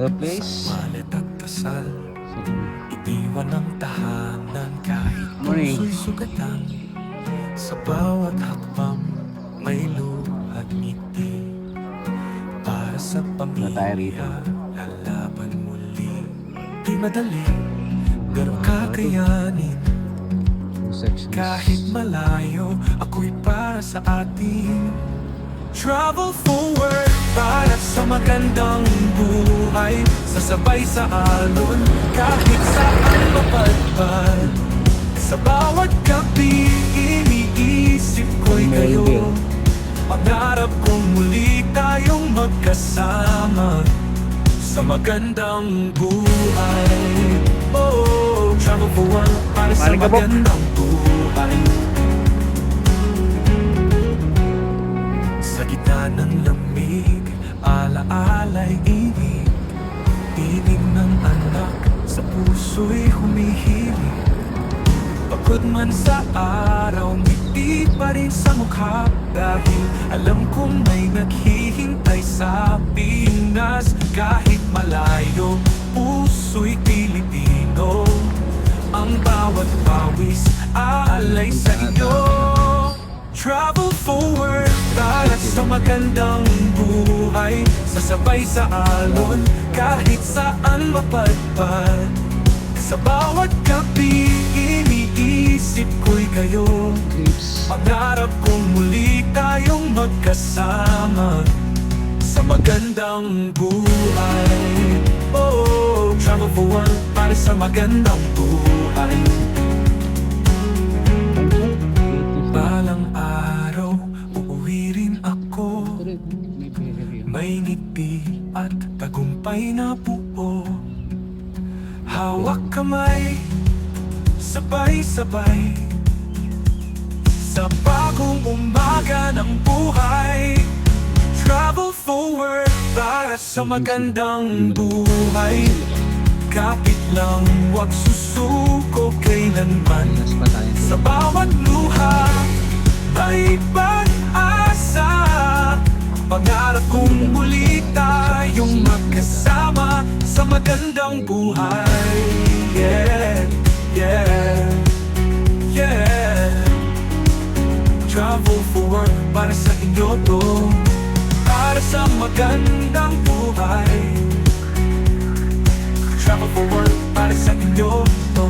Another place. Malit at dasal, iniwan ang tahanan kahit Morning. puso'y sugatan. Sa bawat hakbang may luhat ngiti. Para sa tayo rito. pamilya, lalaban muli. Di madali, pero kakayanin. Sections. Kahit malayo, ako'y para sa atin. Travel forward para sa magandang buhay. Sasabay sa alon kahit saan mapadpad. Sa bawat gabi iniisip ko'y kayo. Pangarap kong muli tayong magkasama sa magandang buhay. Oh, travel forward para sa Maling kabok. magandang buhay. Sa gitna ng lamig, alaala'y ibig. Tinig ng anak, sa puso'y humihilig. Pagod man sa araw, ngiti pa rin sa mukha. Dahil alam kong may naghihintay sa Pinas. Kahit malayo, puso'y Pilipino. Ang bawat pawis, aalay sa inyo. Travel forward para sa magandang buhay. Sasabay sa alon kahit saan mapadpad. Sa bawat gabi iniisip ko'y kayo. Clips. Pangarap kong muli tayong magkasama sa magandang buhay. Oh, travel forward para sa magandang buhay. Balang araw, uuwi rin ako. May ngiti at tagumpay na buo. Hawak kamay, sabay-sabay sa bagong umaga ng buhay. Travel forward para sa magandang buhay. Kapit lang, huwag susuko kailanman. Sa bawat luha ay pag-asa. Pangarap kong muli tayong magkasama sa magandang buhay. Yeah, yeah, yeah. Travel forward para sa inyo to. Para sa magandang buhay. Travel forward para sa inyo to.